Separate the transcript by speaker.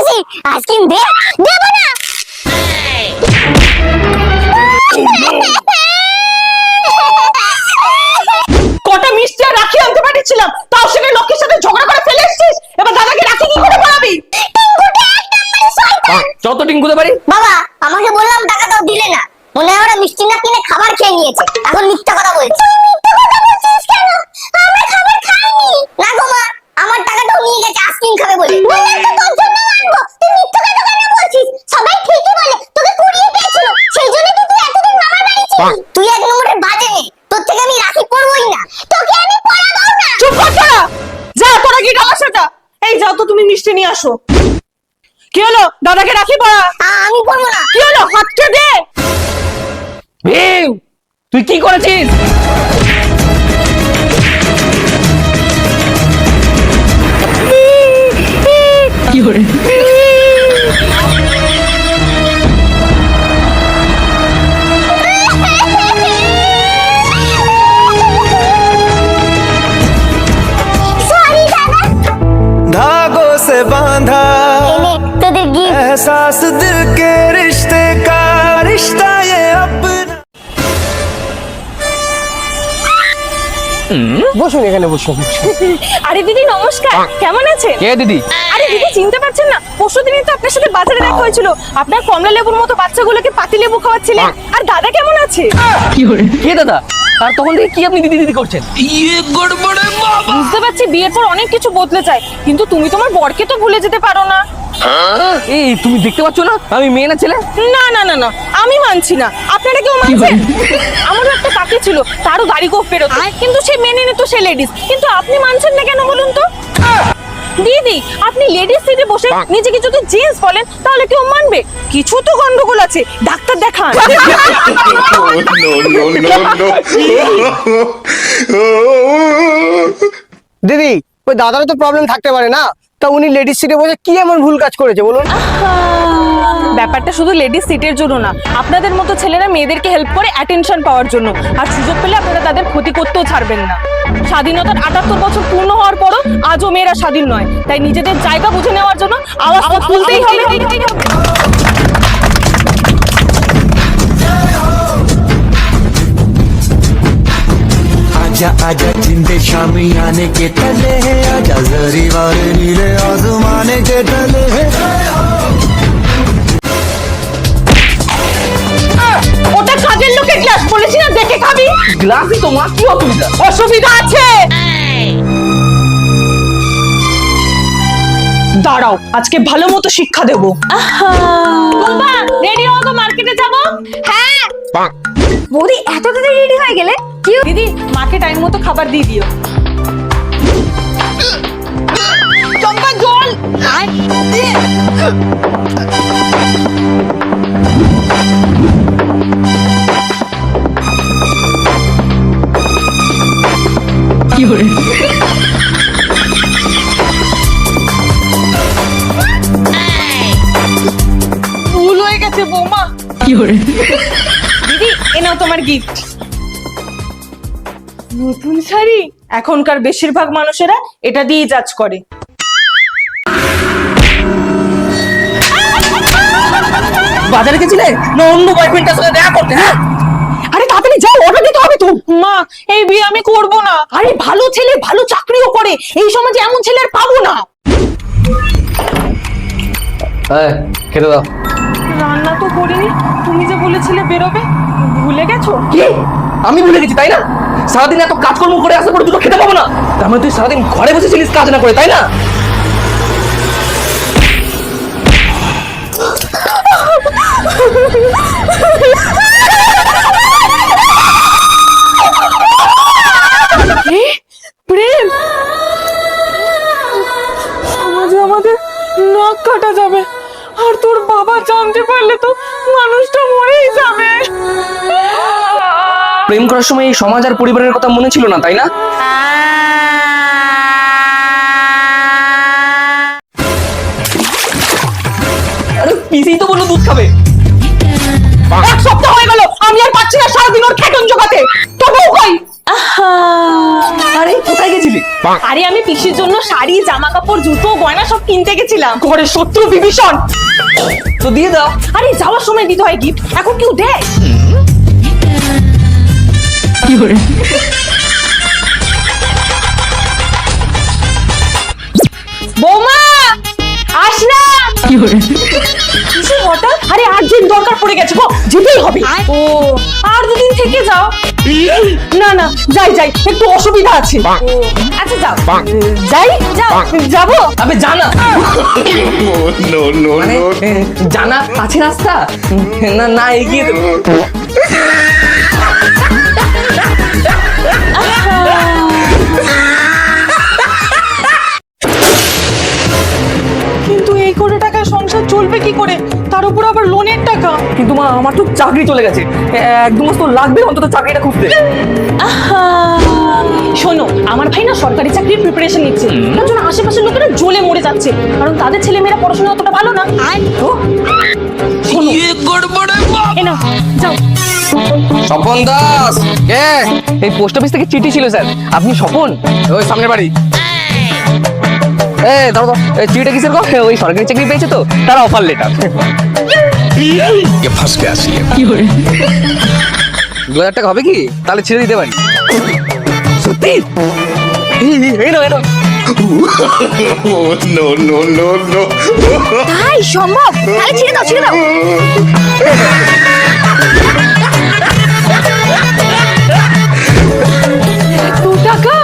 Speaker 1: বলেছি আইসক্রিম দে, দেব না।
Speaker 2: কটা মিষ্টি আর রাখি আনতে পাঠিয়েছিলাম, তাও সেখানে লক্ষ্মীর সাথে ঝগড়া করে ফেলে এসেছিস। এবার দাদাকে রাখি কি করে পড়াবি?
Speaker 3: যত টিঙ্কুতে পারি।
Speaker 1: বাবা আমাকে বললাম টাকা দাও, দিলে না। মনে হয় ওরা মিষ্টি না কিনে খাবার খেয়ে নিয়েছে, এখন মিথ্যা কথা বলছে। তুই মিথ্যা কথা বলছিস কেন? আমরা খাবার খাইনি। না গো মা, আমার টাকাটাও নিয়ে গেছে আইসক্রিম খাবে বলে। বললাম তো তোর জন্য আনবো, তুই মিথ্যা কথা কেন বলছিস? সবাই ঠিকই বলে তোকে কুড়িয়ে পেয়েছিল, সেই জন্য তো তুই এতদিন মামার বাড়ি ছিলি। তুই এক নম্বরের বাজে মেয়ে, তোর থেকে আমি রাখি পরবই না, তোকে আমি পরাবো না।
Speaker 2: চুপ কর তোরা, যা তোরা গিয়ে ডালা সাজা। এই যাও তো তুমি মিষ্টি নিয়ে আসো। কি হলো, দাদাকে রাখি পড়া?
Speaker 1: আমি পরবো না।
Speaker 2: কি হলো, হাতটা দে।
Speaker 3: ভীম, তুই কি করেছিস? কি করে?
Speaker 1: সরি দাদা।
Speaker 4: धागों से बांधा
Speaker 1: এনে তোদের গিফট।
Speaker 4: एहसास दिल के रिश्ते का, रिश्ता ये अपना।
Speaker 3: বসুন এখানে, বসুন।
Speaker 2: আরে দিদি নমস্কার, কেমন আছেন?
Speaker 3: কে দিদি?
Speaker 2: আরে দিদি চিনতে পারছেন না? পরশুদিনই তো আপনার সাথে বাজারে দেখা হয়েছিল। আপনার কমলা লেবুর মতো বাচ্চাগুলোকে পাতি লেবু খাওয়াচ্ছিলেন। আর দাদা কেমন আছে?
Speaker 3: কি করে? কে দাদা? আর তখন থেকে কি আপনি দিদি দিদি করছেন?
Speaker 2: বুঝতে পারছি বিয়ের পর অনেক কিছু বদলে যায়, কিন্তু তুমি তোমার বরকে তো ভুলে যেতে পারো না।
Speaker 3: এই তুমি দেখতে পাচ্ছ না আমি মেয়ে না ছেলে?
Speaker 2: না না না না, আমি মানছি না। আপনারা কেউ মানছেন? আমারও একটা কাকি ছিল, তারও গাড়ি গোফ বেরোতো, কিন্তু সে মেনে নিত সে লেডিস। কিন্তু আপনি মানছেন না কেন বলুন তো? দিদি আপনি লেডিস সিটে বসে নিজেকে যদি জেন্টস বলেন তাহলে কেউ মানবে? কিছু তো গন্ডগোল আছে, ডাক্তার দেখান।
Speaker 5: দিদি ওই দাদারও তো প্রবলেম থাকতে পারে না, তা উনি লেডিস সিটে বসে কি এমন ভুল কাজ করেছে বলুন?
Speaker 2: ব্যাপারটা শুধু লেডিস সিটের জন্য না, আপনাদের মতো ছেলেরা মেয়েদেরকে হেল্প করে অ্যাটেনশন পাওয়ার জন্য। আর সুযোগ পেলে আপনারা তাদের ক্ষতি করতেও ছাড়বেন না। স্বাধীনতার ৭৮ বছর পূর্ণ হওয়ার পরও আজও মেয়েরা স্বাধীন নয়, তাই নিজেদের জায়গা বুঝে নেওয়ার জন্য আওয়াজ তুলতেই হবে।
Speaker 4: आजा आजा जिंदे शामी आने के तले है, आजा जरी वाले नीले आसमाने के तले है।
Speaker 2: ওটা কাজের লোকের গ্লাস, বলেছি না দেখে খাবি।
Speaker 3: গ্লাসই তো মা, কি অসুবিধা?
Speaker 2: অসুবিধা আছে। দাঁড়াও, আজকে ভালো মতো শিক্ষা দেবো। বাবা রেডি হও তো, মার্কেটে যাবো।
Speaker 1: হ্যাঁ বৌদি এত তাড়াতাড়ি রেডি হয়ে গেলে? কি
Speaker 2: দিদি মাকে টাইম মতো খাবার দিয়ে দিও। চম্পা জল।
Speaker 3: কি করে?
Speaker 2: ভুল হয়ে গেছে বৌমা।
Speaker 3: কি করে?
Speaker 2: দিদি এ নাও তোমার গিফট। নতুন শাড়ি? এখনকার বেশিরভাগ মানুষেরা এটা দিয়ে জাজ করে।
Speaker 3: বাজারে গেছিলে না অন্য বয়ফ্রেন্ডের সাথে দেখা করতে? হ্যাঁ
Speaker 2: আরে তাড়াতাড়ি যাও, অর্ডার দিতে হবে তো। মা এই বিয়ে আমি করব না। আরে ভালো ছেলে ভালো চাকরিও করে, এই সমাজে এমন ছেলে আর পাবো না।
Speaker 3: হ্যাঁ খেতে দাও।
Speaker 2: রান্না তো করিনি, তুমি যে বলেছিলে বেরোবে, ভুলে গেছো?
Speaker 3: কি? আমি ভুলে গেছি তাই না? সারাদিন এত কাজকর্ম করে আসার পরে দুটো খেতে পাবো না? তার মানে তুই সারাদিন ঘরে বসেছিলিস কাজ না করে, তাই না?
Speaker 2: প্রেম, সমাজে আমাদের নাক কাটা যাবে, আর তোর বাবা জানতে পারলে তো মানুষটা মরেই যাবে।
Speaker 3: প্রেম করার সময় এই সমাজ আর পরিবারের কথা মনে ছিল না, তাই না? আরে পিসি তো বললো দুধ খাবে।
Speaker 2: এক সপ্তাহ হয়ে গেল, আমি আর পাচ্ছি না সারাদিন ওর খেটন জোগাতে। তো বউ কই?
Speaker 3: আরে কোথায় গেছিলি?
Speaker 2: আরে আমি পিসির জন্য শাড়ি জামা কাপড় জুতো গয়না সব কিনতে গেছিলাম। ঘরে শত্রু বিভীষণ।
Speaker 3: তো দিয়ে দাও।
Speaker 2: আরে যাওয়ার সময় দিতে হয় গিফট, এখন কেউ দেয়? বৌমা আস না। কিসের হঠাৎ? আরে আর্জেন্ট দরকার পড়ে গেছে গো, যেতেই হবে। ও আর দুদিন থেকে যাও। না না যাই যাই, একটু অসুবিধা আছে। ও আচ্ছা যাও। যাই যাও যাবো।
Speaker 3: আবে জানা
Speaker 6: no, no,
Speaker 3: মানে
Speaker 6: no.
Speaker 3: জানা আছে রাস্তা, না না এগিয়ে দেবো।
Speaker 2: কিন্তু এই করে টাকায় সংসার চলবে কি করে, তার উপর আবার লোনের টাকা।
Speaker 3: কিন্তু মা আমার তো চাকরি চলে গেছে, এক দু মাস তো লাগবে অন্তত চাকরিটা খুঁজতে।
Speaker 2: আহা! শোনো, আমার ভাই না সরকারি চাকরির প্রিপারেশন নিচ্ছে, তার জন্য আশেপাশের লোকেরা জ্বলে মরে যাচ্ছে, কারণ তাদের ছেলেমেয়েরা পড়াশোনা অতটা ভালো না। তো শোনো, এ নাও, যাও।
Speaker 3: স্বপন দাস কে? এই পোস্ট অফিস থেকে চিঠি ছিল স্যার। আপনি স্বপন? ওই সামনের বাড়ি। দাও দাও, চিঠিটা কিসের গো? ওই সরকারি চাকরি পেয়েছে তো, তার অফার লেটার।
Speaker 6: ये फंस गया सी
Speaker 3: 2000 টাকা হবে কি? তাহলে ছেড়ে দিতে পারি। সত্যি? এই নাও, এই নাও।
Speaker 6: oh, no, no, no, no.
Speaker 1: তাই সম্ভব? তাহলে ছেড়ে দাও, ছেড়ে দাও।
Speaker 2: এত টাকা?